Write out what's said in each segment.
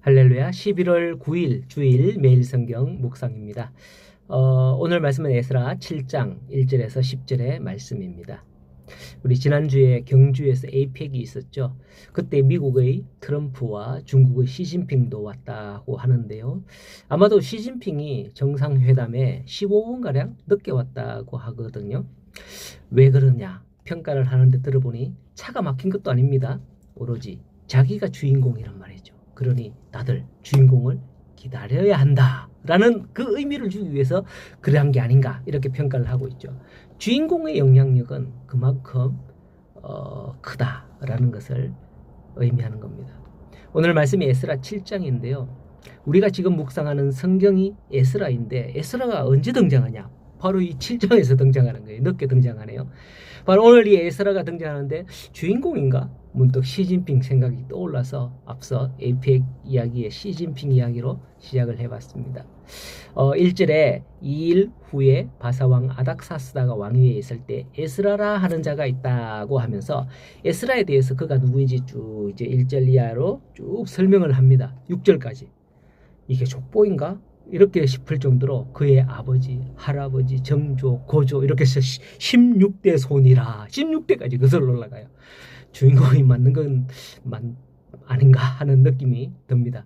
할렐루야. 11월 9일 주일 매일 성경 묵상입니다. 오늘 말씀은 에스라 7장 1절에서 10절의 말씀입니다. 우리 지난주에 경주에서 에이펙이 있었죠. 그때 미국의 트럼프와 중국의 시진핑도 왔다고 하는데요. 아마도 시진핑이 정상회담에 15분가량 늦게 왔다고 하거든요. 왜 그러냐 평가를 하는데 들어보니 차가 막힌 것도 아닙니다. 오로지 자기가 주인공이란 말이죠. 그러니 다들 주인공을 기다려야 한다라는 그 의미를 주기 위해서 그러한 게 아닌가 이렇게 평가를 하고 있죠. 주인공의 영향력은 그만큼 크다라는 것을 의미하는 겁니다. 오늘 말씀이 에스라 7장인데요. 우리가 지금 묵상하는 성경이 에스라인데 에스라가 언제 등장하냐? 바로 이 7장에서 등장하는 거예요. 늦게 등장하네요. 바로 오늘 이 에스라가 등장하는데 주인공인가? 문득 시진핑 생각이 떠올라서 앞서 에이펙 이야기의 시진핑 이야기로 시작을 해봤습니다. 1절에 2일 후에 바사왕 아닥사스다가 왕위에 있을 때 에스라라 하는 자가 있다고 하면서 에스라에 대해서 그가 누구인지 쭉 이제 1절 이하로 쭉 설명을 합니다. 6절까지. 이게 족보인가? 이렇게 싶을 정도로 그의 아버지, 할아버지, 정조, 고조 이렇게 해서 16대 손이라 16대까지 거슬러 올라가요. 주인공이 맞는 건 아닌가 하는 느낌이 듭니다.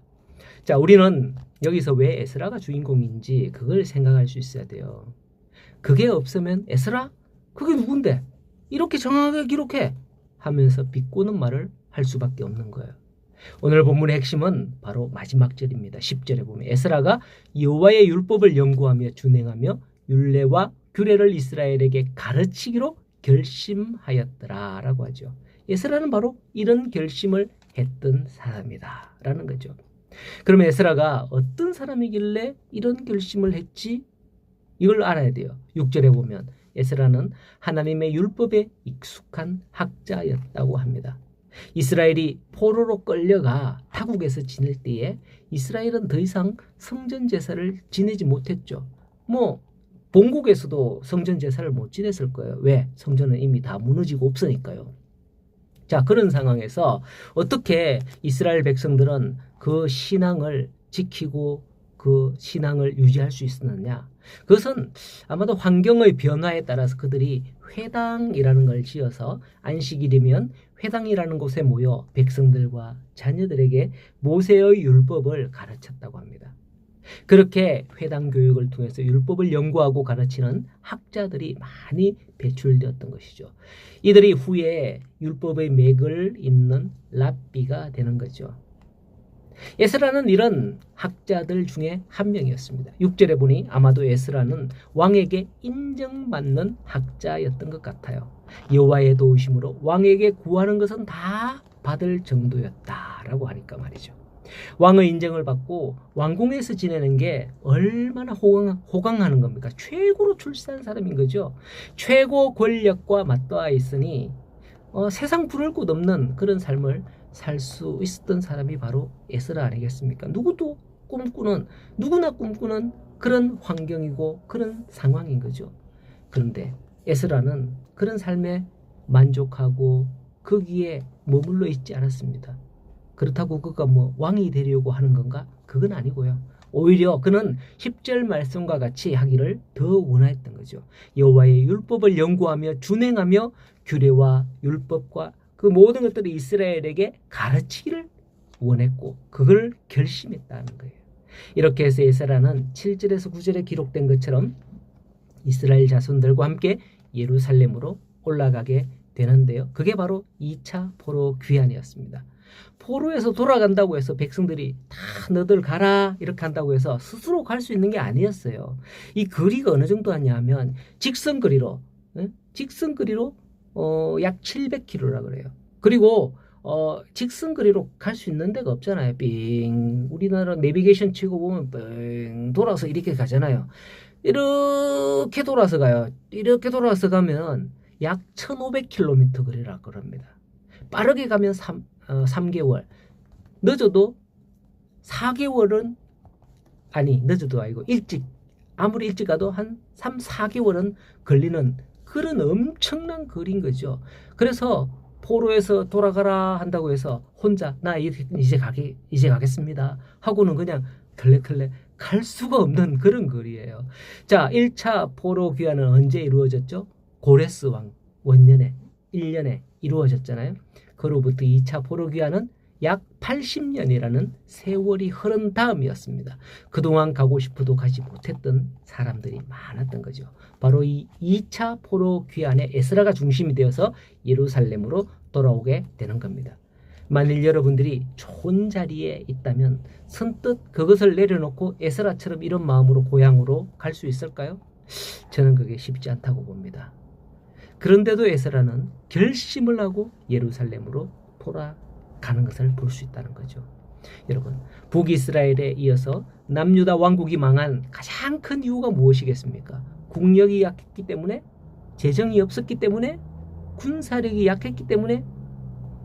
자, 우리는 여기서 왜 에스라가 주인공인지 그걸 생각할 수 있어야 돼요. 그게 없으면 에스라? 그게 누군데? 이렇게 정확하게 기록해! 하면서 비꼬는 말을 할 수밖에 없는 거예요. 오늘 본문의 핵심은 바로 마지막 절입니다. 10절에 보면 에스라가 여호와의 율법을 연구하며 준행하며 율례와 규례를 이스라엘에게 가르치기로 결심하였더라 라고 하죠. 에스라는 바로 이런 결심을 했던 사람이다 라는 거죠. 그럼 에스라가 어떤 사람이길래 이런 결심을 했지? 이걸 알아야 돼요. 6절에 보면 에스라는 하나님의 율법에 익숙한 학자였다고 합니다. 이스라엘이 포로로 끌려가 타국에서 지낼 때에 이스라엘은 더 이상 성전 제사를 지내지 못했죠. 본국에서도 성전 제사를 못 지냈을 거예요. 왜? 성전은 이미 다 무너지고 없으니까요. 자, 그런 상황에서 어떻게 이스라엘 백성들은 그 신앙을 지키고 그 신앙을 유지할 수 있었느냐? 그것은 아마도 환경의 변화에 따라서 그들이 회당이라는 걸 지어서 안식일이면 회당이라는 곳에 모여 백성들과 자녀들에게 모세의 율법을 가르쳤다고 합니다. 그렇게 회당 교육을 통해서 율법을 연구하고 가르치는 학자들이 많이 배출되었던 것이죠. 이들이 후에 율법의 맥을 잇는 랍비가 되는 거죠. 에스라는 이런 학자들 중에 한 명이었습니다. 6절에 보니 아마도 에스라는 왕에게 인정받는 학자였던 것 같아요. 여호와의 도우심으로 왕에게 구하는 것은 다 받을 정도였다라고 하니까 말이죠. 왕의 인정을 받고 왕궁에서 지내는 게 얼마나 호강하는 겁니까? 최고로 출세한 사람인 거죠. 최고 권력과 맞닿아 있으니 세상 부를 곳 없는 그런 삶을 살 수 있었던 사람이 바로 에스라 아니겠습니까? 누구나 꿈꾸는 그런 환경이고 그런 상황인 거죠. 그런데 에스라는 그런 삶에 만족하고 거기에 머물러 있지 않았습니다. 그렇다고 그가 왕이 되려고 하는 건가? 그건 아니고요. 오히려 그는 10절 말씀과 같이 하기를 더 원했던 거죠. 여호와의 율법을 연구하며 준행하며 규례와 율법과 그 모든 것들을 이스라엘에게 가르치기를 원했고 그걸 결심했다는 거예요. 이렇게 해서 에스라는 7절에서 9절에 기록된 것처럼 이스라엘 자손들과 함께 예루살렘으로 올라가게 되는데요. 그게 바로 2차 포로 귀환이었습니다. 포로에서 돌아간다고 해서 백성들이 다 너들 가라 이렇게 한다고 해서 스스로 갈 수 있는 게 아니었어요. 이 거리가 어느 정도 하냐면 직선거리로 약 700km라 그래요. 그리고 직선거리로 갈 수 있는 데가 없잖아요. 우리나라 내비게이션 치고 보면 뺑 돌아서 이렇게 가잖아요. 이렇게 돌아서 가요. 이렇게 돌아서 가면 약 1500km 거리라 그럽니다. 빠르게 가면 3개월, 늦어도 4개월은 늦어도 아니고 아무리 일찍 가도 한 3, 4개월은 걸리는 그런 엄청난 거리인 거죠. 그래서 포로에서 돌아가라 한다고 해서 혼자 나 이제 가겠습니다 하고는 그냥 털레털레 갈 수가 없는 그런 거리예요. 자, 1차 포로 귀환은 언제 이루어졌죠? 고레스 왕 원년에 1년에 이루어졌잖아요. 그로부터 2차 포로 귀환은 약 80년이라는 세월이 흐른 다음이었습니다. 그동안 가고 싶어도 가지 못했던 사람들이 많았던 거죠. 바로 이 2차 포로 귀환에 에스라가 중심이 되어서 예루살렘으로 돌아오게 되는 겁니다. 만일 여러분들이 좋은 자리에 있다면 선뜻 그것을 내려놓고 에스라처럼 이런 마음으로 고향으로 갈 수 있을까요? 저는 그게 쉽지 않다고 봅니다. 그런데도 에스라는 결심을 하고 예루살렘으로 돌아가는 것을 볼 수 있다는 거죠. 여러분, 북이스라엘에 이어서 남유다 왕국이 망한 가장 큰 이유가 무엇이겠습니까? 국력이 약했기 때문에, 재정이 없었기 때문에, 군사력이 약했기 때문에,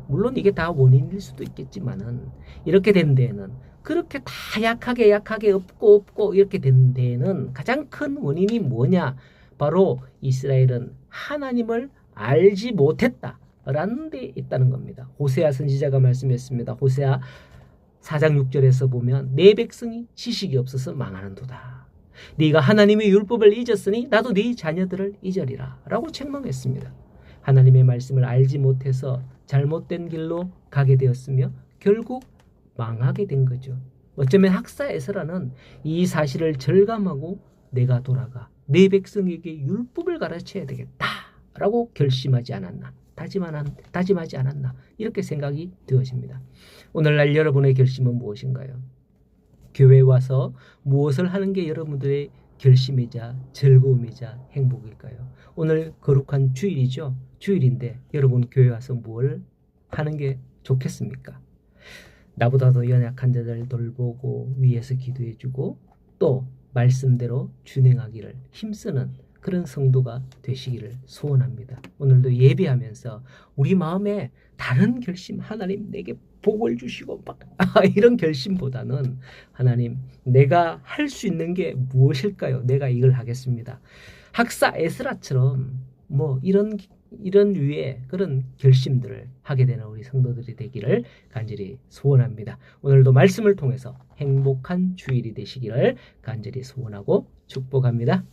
물론 이게 다 원인일 수도 있겠지만은 이렇게 된 데에는, 그렇게 다 약하게 없고 이렇게 된 데에는 가장 큰 원인이 뭐냐? 바로 이스라엘은 하나님을 알지 못했다라는 데 있다는 겁니다. 호세아 선지자가 말씀했습니다. 호세아 4장 6절에서 보면 내 백성이 지식이 없어서 망하는도다. 네가 하나님의 율법을 잊었으니 나도 네 자녀들을 잊으리라 라고 책망했습니다. 하나님의 말씀을 알지 못해서 잘못된 길로 가게 되었으며 결국 망하게 된 거죠. 어쩌면 학사 에스라는 이 사실을 절감하고 내가 돌아가 내 백성에게 율법을 가르쳐야 되겠다라고 결심하지 않았나, 다짐하지 않았나, 이렇게 생각이 되어집니다. 오늘날 여러분의 결심은 무엇인가요? 교회에 와서 무엇을 하는 게 여러분들의 결심이자 즐거움이자 행복일까요? 오늘 거룩한 주일이죠. 주일인데 여러분 교회 와서 뭘 하는 게 좋겠습니까? 나보다 더 연약한 자들 돌보고 위에서 기도해주고 또 말씀대로 준행하기를 힘쓰는 그런 성도가 되시기를 소원합니다. 오늘도 예배하면서 우리 마음에 다른 결심, 하나님 내게 복을 주시고 막 이런 결심보다는 하나님 내가 할 수 있는 게 무엇일까요? 내가 이걸 하겠습니다. 학사 에스라처럼 뭐 이런 류의 그런 결심들을 하게 되는 우리 성도들이 되기를 간절히 소원합니다. 오늘도 말씀을 통해서 행복한 주일이 되시기를 간절히 소원하고 축복합니다.